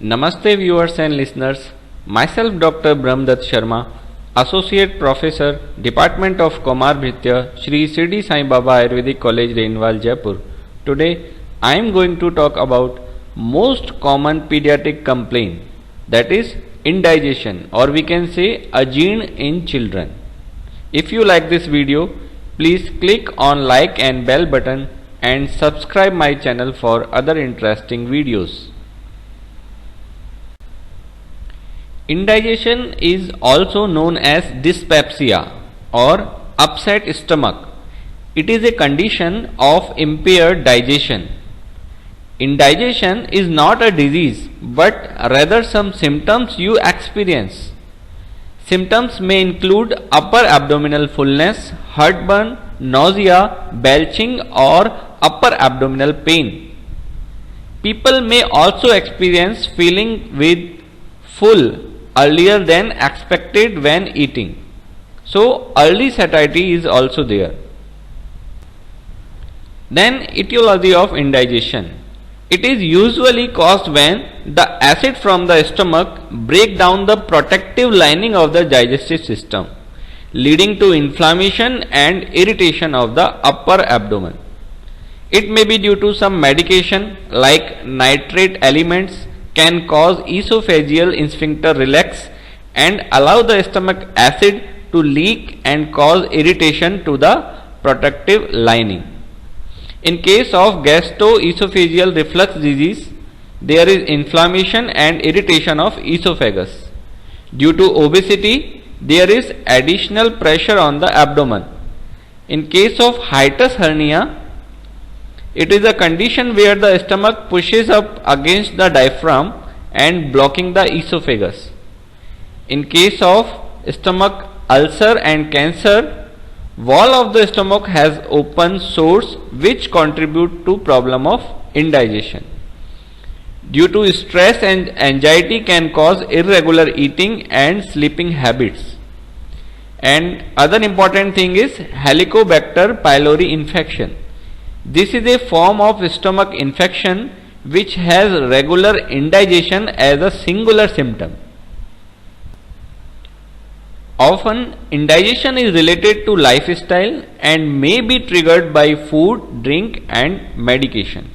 Namaste viewers and listeners. Myself Dr. Brahmdatt Sharma, Associate Professor, Department of Komar Bhritya, Shri Sirdi Sai Baba Ayurvedic College, Rainwal, Jaipur. Today I am going to talk about most common pediatric complaint, that is indigestion, or we can say ajeen in children. If you like this video, please click on like and bell button and subscribe my channel for other interesting videos. Indigestion is also known as dyspepsia or upset stomach. It is a condition of impaired digestion. Indigestion is not a disease but rather some symptoms you experience. Symptoms may include upper abdominal fullness, heartburn, nausea, belching or upper abdominal pain. People may also experience feeling with full earlier than expected when eating. So early satiety is also there. Then etiology of indigestion. It is usually caused when the acid from the stomach break down the protective lining of the digestive system, leading to inflammation and irritation of the upper abdomen. It may be due to some medication like nitrate elements can cause esophageal sphincter relax and allow the stomach acid to leak and cause irritation to the protective lining. In case of gastroesophageal reflux disease, there is inflammation and irritation of esophagus. Due to obesity, there is additional pressure on the abdomen. In case of hiatus hernia, it is a condition where the stomach pushes up against the diaphragm and blocking the esophagus. In case of stomach ulcer and cancer, wall of the stomach has open sores which contribute to problem of indigestion. Due to stress and anxiety can cause irregular eating and sleeping habits. And other important thing is Helicobacter pylori infection. This is a form of stomach infection which has regular indigestion as a singular symptom. Often indigestion is related to lifestyle and may be triggered by food, drink and medication.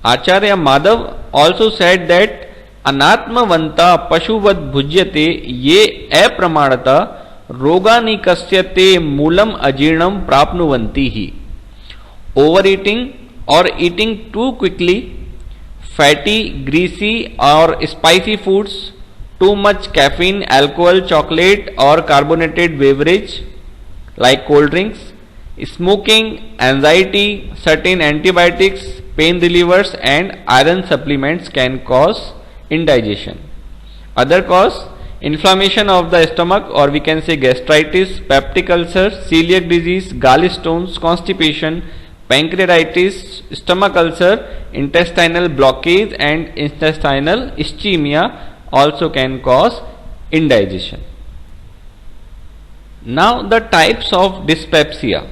Acharya Madhav also said that anatmavanta pashuvad bhujyate ye apramanata roganikasyate moolam ajirnam prapnuvanti. Overeating or eating too quickly, fatty, greasy or spicy foods, too much caffeine, alcohol, chocolate or carbonated beverage like cold drinks, smoking, anxiety, certain antibiotics, pain relievers and iron supplements can cause indigestion. Other cause, inflammation of the stomach, or we can say gastritis, peptic ulcer, celiac disease, gallstones, constipation, pancreatitis, stomach ulcer, intestinal blockage and intestinal ischemia also can cause indigestion. Now the types of dyspepsia.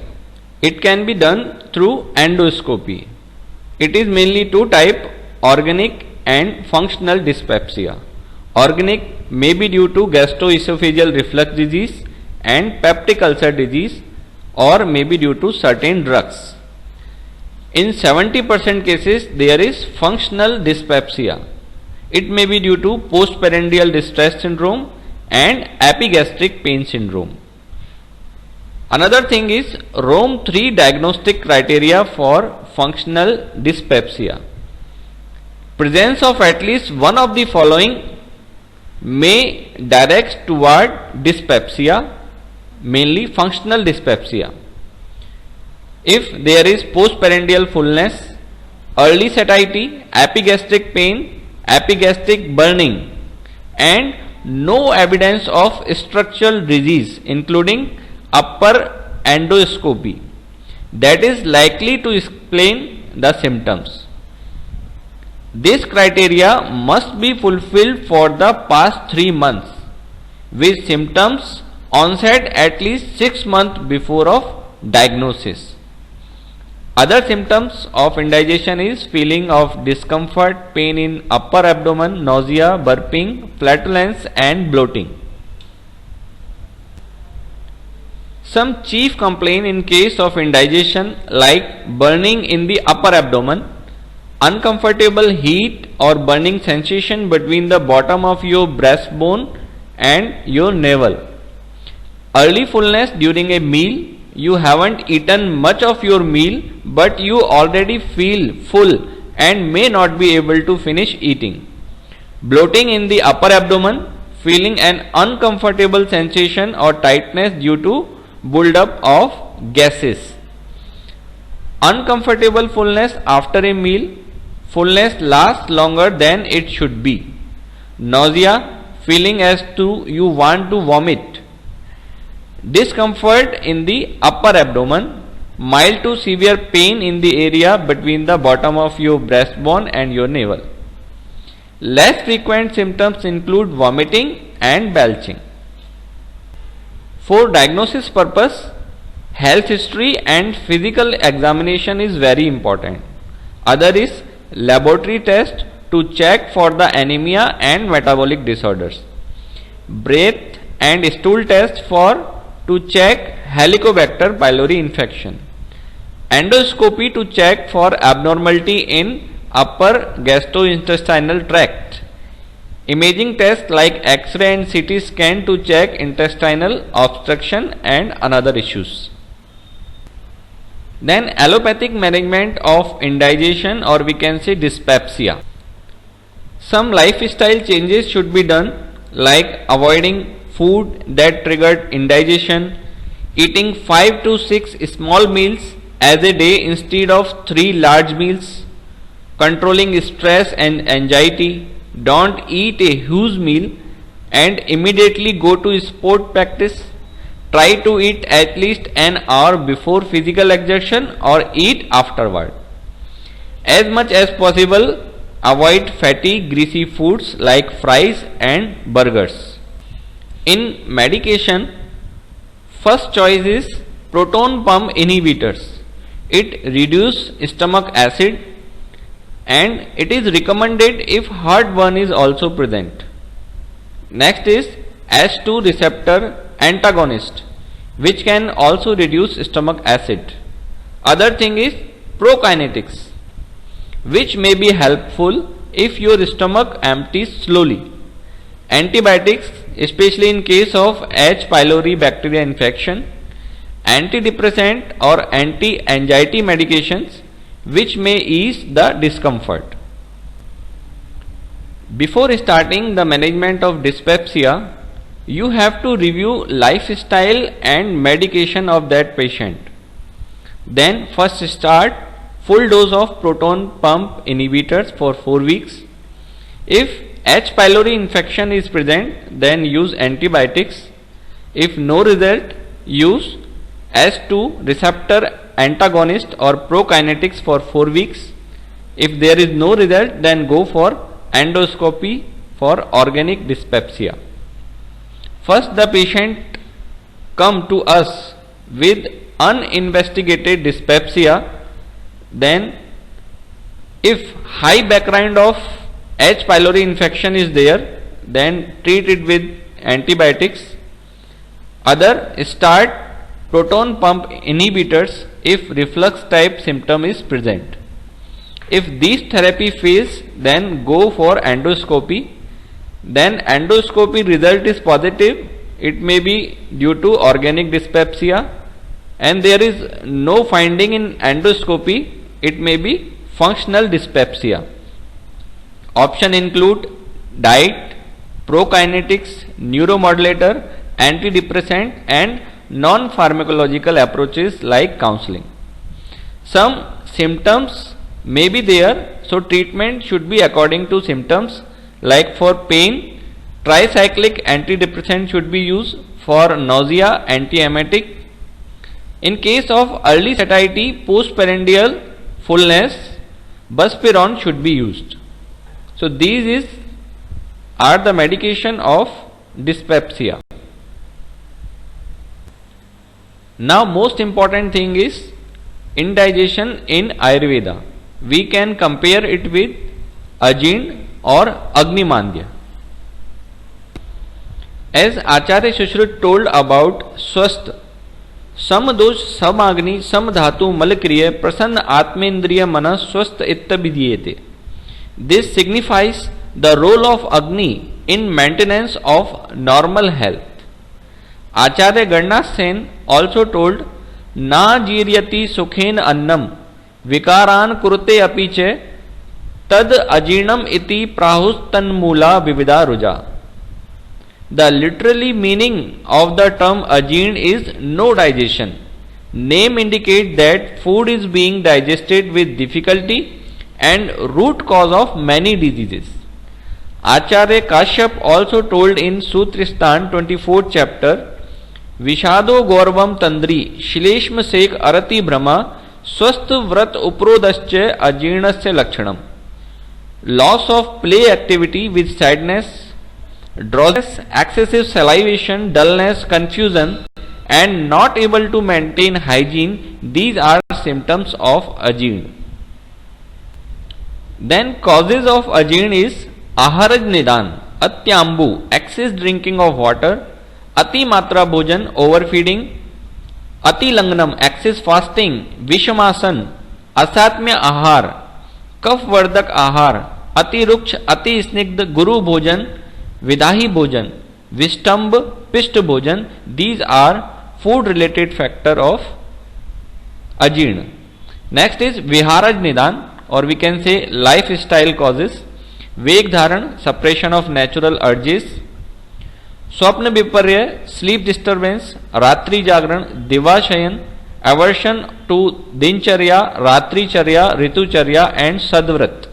It can be done through endoscopy. It is mainly two types, organic and functional dyspepsia. Organic may be due to gastroesophageal reflux disease and peptic ulcer disease, or may be due to certain drugs. In 70% cases, there is functional dyspepsia. It may be due to postprandial distress syndrome and epigastric pain syndrome. Another thing is Rome 3 diagnostic criteria for functional dyspepsia. Presence of at least one of the following may direct toward dyspepsia, mainly functional dyspepsia. If there is postprandial fullness, early satiety, epigastric pain, epigastric burning and no evidence of structural disease including upper endoscopy, that is likely to explain the symptoms. This criteria must be fulfilled for the past 3 months with symptoms onset at least 6 months before of diagnosis. Other symptoms of indigestion is feeling of discomfort, pain in upper abdomen, nausea, burping, flatulence and bloating. Some chief complaint in case of indigestion like burning in the upper abdomen, uncomfortable heat or burning sensation between the bottom of your breastbone and your navel, early fullness during a meal. You haven't eaten much of your meal but you already feel full and may not be able to finish eating. Bloating in the upper abdomen, feeling an uncomfortable sensation or tightness due to build-up of gases. Uncomfortable fullness after a meal, fullness lasts longer than it should be. Nausea, feeling as though you want to vomit. Discomfort in the upper abdomen, mild to severe pain in the area between the bottom of your breastbone and your navel. Less frequent symptoms include vomiting and belching. For diagnosis purpose, health history and physical examination is very important. Other is laboratory test to check for the anemia and metabolic disorders. Breath and stool test to check Helicobacter pylori infection. Endoscopy to check for abnormality in upper gastrointestinal tract. Imaging tests like X-ray and CT scan to check intestinal obstruction and another issues. Then allopathic management of indigestion, or we can say dyspepsia. Some lifestyle changes should be done like avoiding food that triggered indigestion, eating 5 to 6 small meals as a day instead of 3 large meals, controlling stress and anxiety. Don't eat a huge meal and immediately go to sport practice. Try to eat at least an hour before physical exertion or eat afterward. As much as possible, avoid fatty, greasy foods like fries and burgers. In medication, first choice is proton pump inhibitors. It reduces stomach acid and it is recommended if heartburn is also present. Next is H2 receptor antagonist, which can also reduce stomach acid. Other thing is prokinetics, which may be helpful if your stomach empties slowly. Antibiotics, especially in case of H. pylori bacteria infection. Antidepressant or anti-anxiety medications, which may ease the discomfort. Before starting the management of dyspepsia, you have to review lifestyle and medication of that patient. Then first start full dose of proton pump inhibitors for 4 weeks. If H. pylori infection is present, then use antibiotics. If no result, use H2 receptor antagonist or prokinetics for 4 weeks. If there is no result, then go for endoscopy for organic dyspepsia. First, the patient come to us with uninvestigated dyspepsia. Then, if high background of H. pylori infection is there, then treat it with antibiotics. Other, start proton pump inhibitors if reflux type symptom is present. If these therapy fails, then go for endoscopy. Then endoscopy result is positive, it may be due to organic dyspepsia, and there is no finding in endoscopy, it may be functional dyspepsia. Option include diet, prokinetics, neuromodulator, antidepressant and non-pharmacological approaches like counseling. Some symptoms may be there, so treatment should be according to symptoms. Like for pain, tricyclic antidepressant should be used. For nausea, antiemetic. In case of early satiety, postprandial fullness, buspirone should be used. So these are the medication of dyspepsia. Now most important thing is indigestion in Ayurveda. We can compare it with Ajeen or Agnimandya. As Acharya Sushruta told about Swasth, समदोष समाग्नि समधातु मलक्रिय प्रसन्न आत्मेन्द्रिय मन स्वस्थ इत्तभिधीयते. This signifies the role of Agni in maintenance of normal health. Acharya Gannasen also told, na jiryati sukhen annam vikaran kurte apiche tad ajinam iti prahusttanmula vivida ruja. The literally meaning of the term ajeen is no digestion. Name indicates that food is being digested with difficulty and root cause of many diseases. Acharya Kashyap also told in Sutristan 24th chapter, Vishado Gauravam Tandri Shileshma Sek Arati Brahma Swasth Vrat Uprodascha Ajeenasya Lakshanam. Loss of play activity with sadness, drowsiness, excessive salivation, dullness, confusion, and not able to maintain hygiene, these are symptoms of ajeen. Then causes of ajeen is aharaj nidan, atyambu, excess drinking of water, ati matra bhojan, overfeeding, ati langnam, excess fasting, vishamasan, asatmya ahar, कफ वर्धक आहार, अति रुक्ष अति स्निग्ध गुरु भोजन, विदाही भोजन, विष्टंब पिष्ट भोजन, these are food related factor of ajeen. Next is viharaj nidan, or we can say lifestyle causes, वेग धारण, suppression of natural urges, स्वप्न विपर्य, sleep disturbance, रात्रि जागरण, दिवाशयन, aversion to दिनचर्या, रात्रिचर्या, ऋतुचर्या and sadvrat.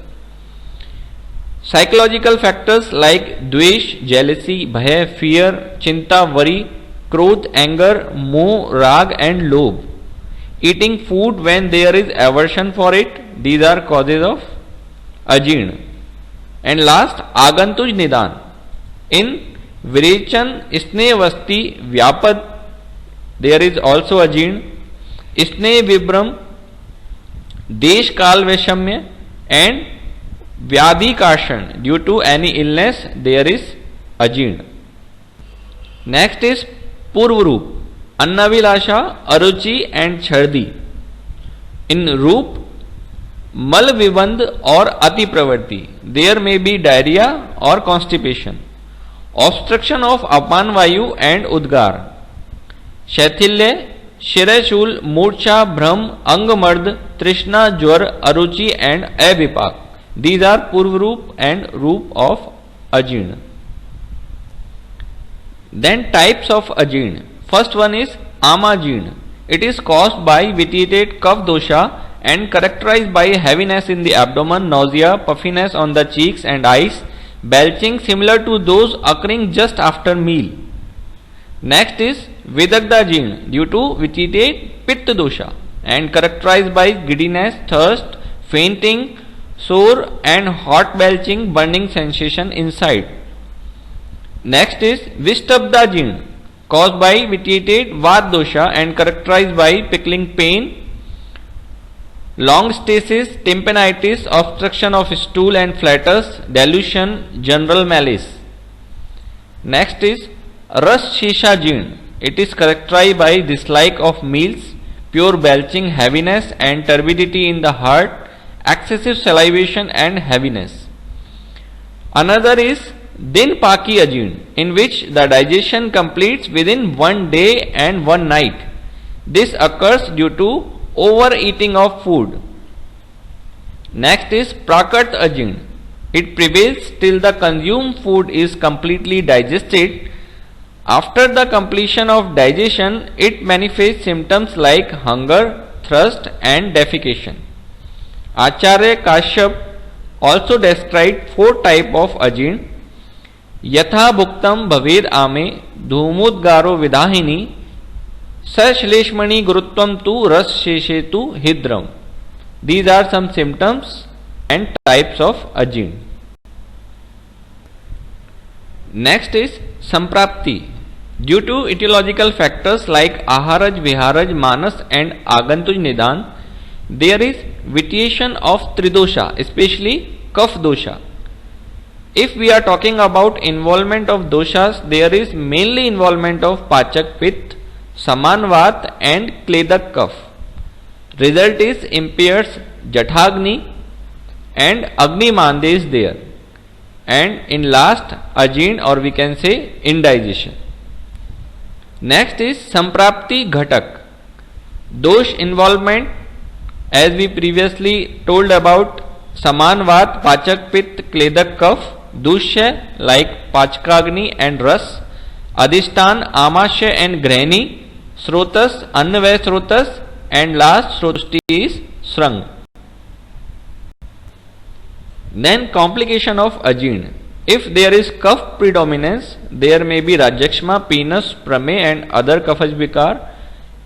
Psychological factors like dvesh, jealousy, bhaya, fear, chinta, worry, krodh, anger, moh, rag and lobh. Eating food when there is aversion for it, these are causes of ajeen. And last, agantuj nidan. In virechan, snehvasti, vyapad, there is also ajeen. Sneh vibram, desh kal vaishamya and vyadhi kashan, due to any illness there is ajeen. Next is purvrup, annavilasha, aruchi and chhardi. In roop, mal viband or ati pravarti, there may be diarrhea or constipation, obstruction of apan vayu and udgar, shaithilya, शिरशूल, मूर्छा, भ्रम, अंगमर्द, तृष्णा, ज्वर, अरुचि and अविपाक. These are purvrup and roop of ajeen. Then types of ajeen. First one is amajeen. It is caused by vitiated kapha dosha and characterized by heaviness in the abdomen, nausea, puffiness on the cheeks and eyes, belching similar to those occurring just after meal. Next is vidagdajeen, due to vitiated pitta dosha and characterized by giddiness, thirst, fainting, sore and hot belching, burning sensation inside. Next is vistabdajeen, caused by vitiated vat dosha and characterized by pickling pain, long stasis, tympanitis, obstruction of stool and flatus, delusion, general malaise. Next is ras shishajeen. It is characterized by dislike of meals, pure belching, heaviness and turbidity in the heart, excessive salivation and heaviness. Another is dinpaki ajeen, in which the digestion completes within one day and one night. This occurs due to overeating of food. Next is prakat ajeen. It prevails till the consumed food is completely digested. After the completion of digestion, it manifests symptoms like hunger, thirst and defecation. Acharya Kashyap also described 4 types of ajeen. Yatha bhuktam bhaved ame dhumudgaro vidahini sashleshmani gurutvam tu ras sheshetu hidram. These are some symptoms and types of ajeen. Next is samprapti. Due to etiological factors like aharaj, viharaj, manas and agantuj nidan, there is vitiation of tridosha, especially kaph dosha. If we are talking about involvement of doshas, there is mainly involvement of pachak pitta, samanvat and kledak kaph. Result is impairs jathagni and agni mande is there. And in last, ajeen, or we can say indigestion. Next is samprapti ghatak. Dosh involvement, as we previously told about samanvat, pachak pitta, kledak kaph, dushya like pachkragni and ras, adhishtan, amashya and grahini, srotas, annavaya srotas, and last srotushti is srang. Then complication of ajeen. If there is kaph predominance, there may be rajakshma, penis, prame and other kaphaj vikar.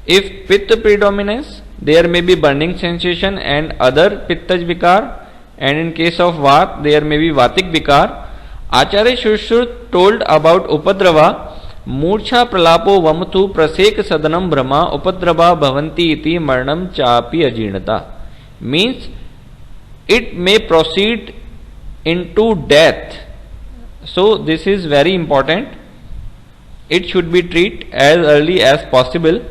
If pitta predominance, there may be burning sensation and other pittaj vikar. And in case of vat, there may be vatik vikar. Acharya Shushruta told about upadrava, मूर्छा प्रलापो वमतु प्रसेक सदनम भ्रमा उपद्रवा भवन्ति इति मरणम चापि अजीर्णता. Means it may proceed into death. So this is very important. It should be treated as early as possible.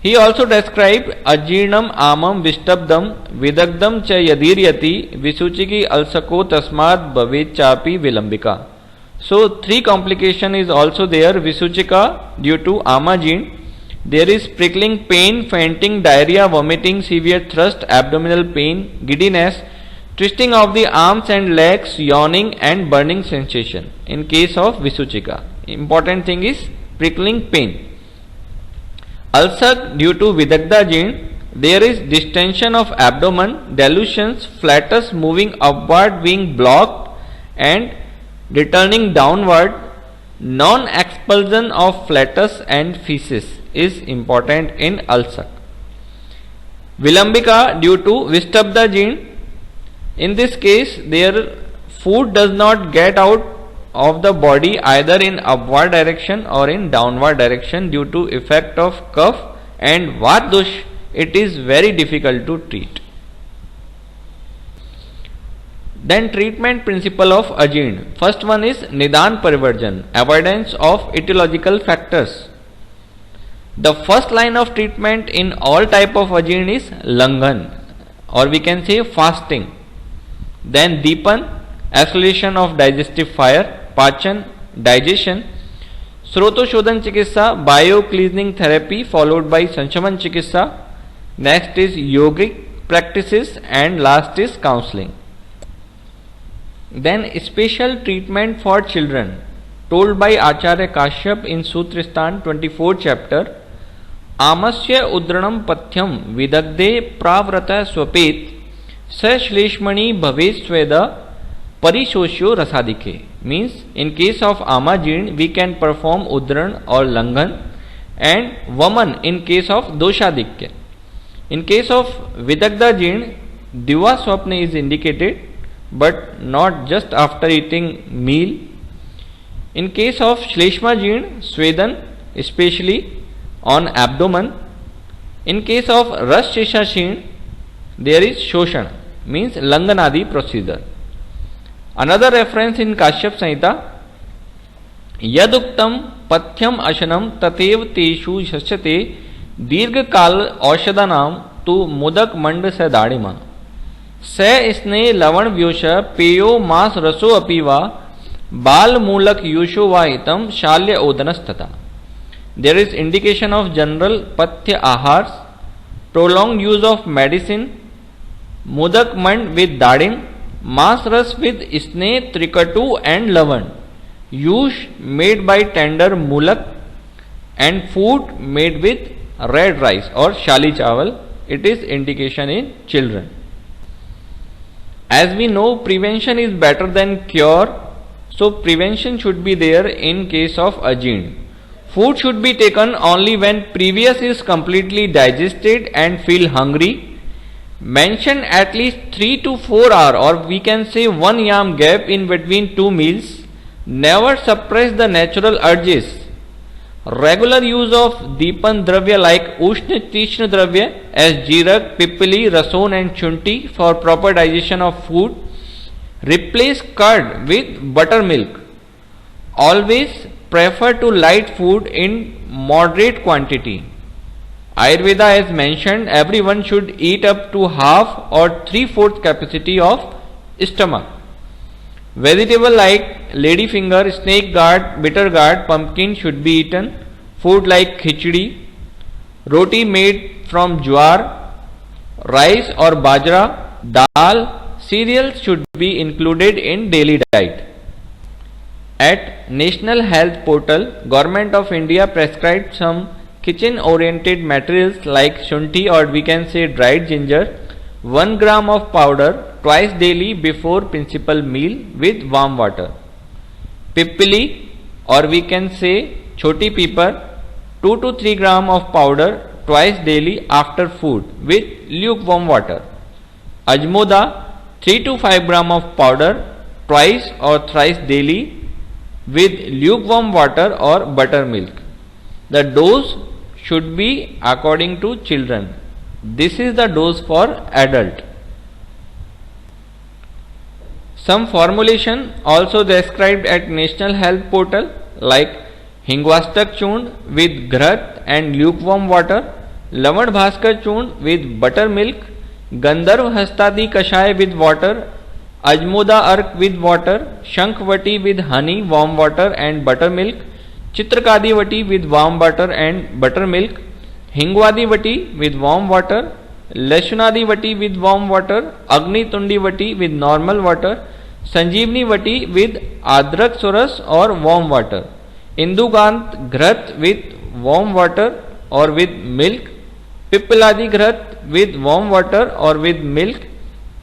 He also described ajirnam amam vishtabdam vidagdam cha yadiryati visuchiki alsako tasmad bhavet chapi vilambika. So three complication is also there. Visuchika due to amajin. There is prickling pain, fainting, diarrhea, vomiting, severe thirst, abdominal pain, giddiness, twisting of the arms and legs, yawning and burning sensation in case of Visuchika. Important thing is prickling pain. Ulcer due to Vidagdha gene, there is distension of abdomen, dilutions, flatus moving upward being blocked and returning downward. Non-expulsion of flatus and feces is important in ulcer. Vilambika due to Vistabdha gene. In this case, their food does not get out of the body either in upward direction or in downward direction due to effect of cough and vat dosh. It is very difficult to treat. Then treatment principle of ajeen. First one is nidan parivarjan, avoidance of etiological factors. The first line of treatment in all type of ajeen is langhan, or we can say fasting. Then deepan, acceleration of digestive fire. Pachan, digestion. Srotoshodhan chikitsa, bio-cleansing therapy followed by sanchaman chikitsa. Next is yogic practices and last is counseling. Then special treatment for children told by Acharya Kashyap in Sutristan 24 chapter. Amasya udranam pathyam vidagde pravrata swapet sa shleshmani bhavet sweda parishosyo rasadike. Means in case of amajeen we can perform udran or langhan and vaman in case of doshadikya. In case of vidagdha jeen, diva swapna is indicated but not just after eating meal. In case of shleshma jeen, swedan especially on abdomen. In case of ras shesha jeen, there is shoshan means langanadi procedure. Another reference in Kashyap Samhita, yaduktam pathyam ashanam tatev teshu shashyate dirgha kal aushadhanam tu mudak mand sa dadima sa isne lavan vyosha peyo mas raso apiva bal mulak yusho vahitam shalya odanastata. There is indication of general pathya ahars, prolonged use of medicine, mudak mand with dadim, Mas ras with isne, trikatu and lavan. Use made by tender mulak and food made with red rice or shali chawal. It is indication in children. As we know, prevention is better than cure. So prevention should be there in case of ajeen. Food should be taken only when previous is completely digested and feel hungry. Mention at least 3 to 4 hour or we can say 1 yam gap in between two meals. Never suppress the natural urges. Regular use of Deepan Dravya like Ushna Tishna Dravya as Jeerak, Pipali, Rason and Shunti for proper digestion of food. Replace curd with buttermilk. Always prefer to light food in moderate quantity. Ayurveda has mentioned everyone should eat up to half or 3/4 capacity of stomach. Vegetable like ladyfinger, snake gourd, bitter gourd, pumpkin should be eaten. Food like khichdi, roti made from jowar, rice or bajra, dal, cereals should be included in daily diet. At National Health Portal, Government of India prescribed some kitchen oriented materials like shunti or we can say dried ginger, 1 gram of powder twice daily before principal meal with warm water. Pippili or we can say choti pepper, 2 to 3 gram of powder twice daily after food with lukewarm water. Ajmoda, 3 to 5 gram of powder twice or thrice daily with lukewarm water or buttermilk. The dose should be according to children. This is the dose for adult. Some formulation also described at National Health Portal like Hingwastak churn with ghrat and lukewarm water, Lavan Bhaskar churn with buttermilk, Gandharv Hastadi Kashaya with water, Ajmoda Ark with water, Shankvati with honey, warm water and buttermilk, Chitrakadi Vati with warm water and buttermilk, Hingwadi Vati with warm water, Lashunadi Vati with warm water, Agni Tundi Vati with normal water, Sanjeevni Vati with Adrak Suras or warm water, Indugant Ghrat with warm water or with milk, Pippiladi Ghrat with warm water or with milk,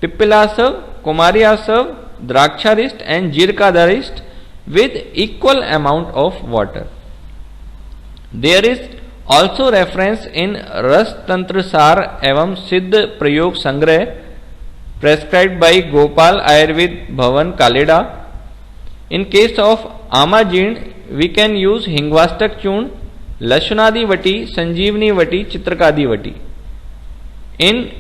Pippilasav, Kumariasav, Draksharist and Jirkadarist with equal amount of water. There is also reference in Ras Tantra Sar evam Siddh Prayog Sangrah prescribed by Gopal Ayurved Bhavan Kaleda. In case of Amajeen, we can use Hingwastak churn, Lashunadi Vati, Sanjeevni Vati, Chitrakadi Vati. In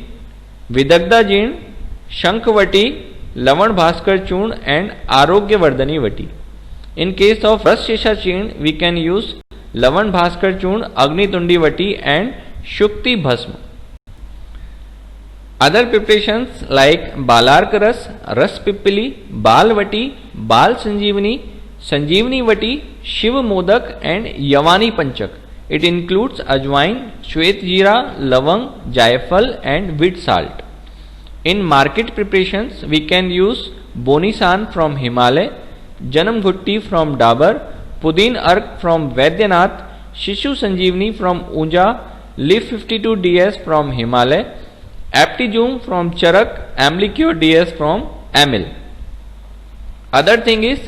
Vidagda Jeen, Shankvati, Lavan Bhaskar churn and Arogya Vardhani Vati. In case of Ras Shesha churn, we can use Lavan Bhaskar churn, Agni Tundi Vati and Shukti Bhasma. Other preparations like Balark Ras, Ras Pippili, Bal Vati, Bal Sanjeevani, Sanjeevani Vati, Shiv Modak and Yavani Panchak. It includes ajwain, Shwet Jeera, Lavang, Jaifal and wheat salt. In market preparations, we can use Bonisan from Himalaya, Janam Ghutti from Dabur, Pudin Ark from Vaidyanath, Shishu Sanjeevani from Unja, Leaf 52 DS from Himalaya, Aptijum from Charak, Amlicure DS from Amil. Other thing is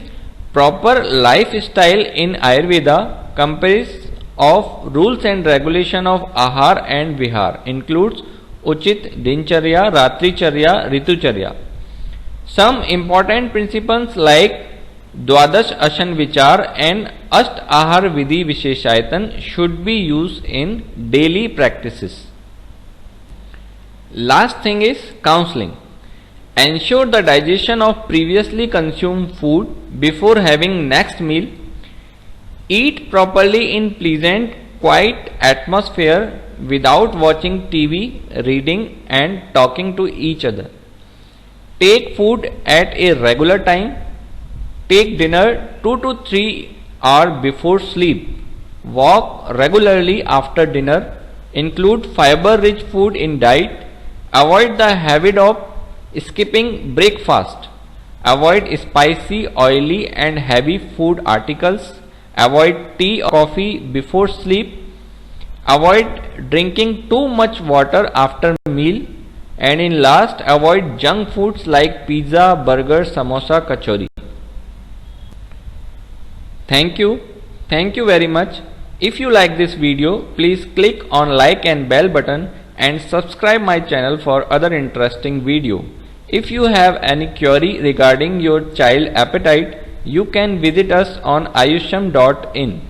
proper lifestyle in Ayurveda comprises of rules and regulation of Ahar and Vihar, includes Uchit, Dincharya, Ratricharya, Ritucharya. Some important principles like Dwadash Ashan Vichar and Asht Ahar Vidhi Visheshayatan should be used in daily practices. Last thing is counseling. Ensure the digestion of previously consumed food before having next meal. Eat properly in pleasant, quiet atmosphere without watching TV, reading and talking to each other. Take food at a regular time. Take dinner 2 to 3 hours before sleep. Walk regularly after dinner. Include fiber-rich food in diet. Avoid the habit of skipping breakfast. Avoid spicy, oily and heavy food articles. Avoid tea or coffee before sleep. Avoid drinking too much water after meal. And in last, avoid junk foods like pizza, burger, samosa, kachori. Thank you. Thank you very much. If you like this video, please click on like and bell button and subscribe my channel for other interesting video. If you have any query regarding your child appetite, you can visit us on ayusham.in.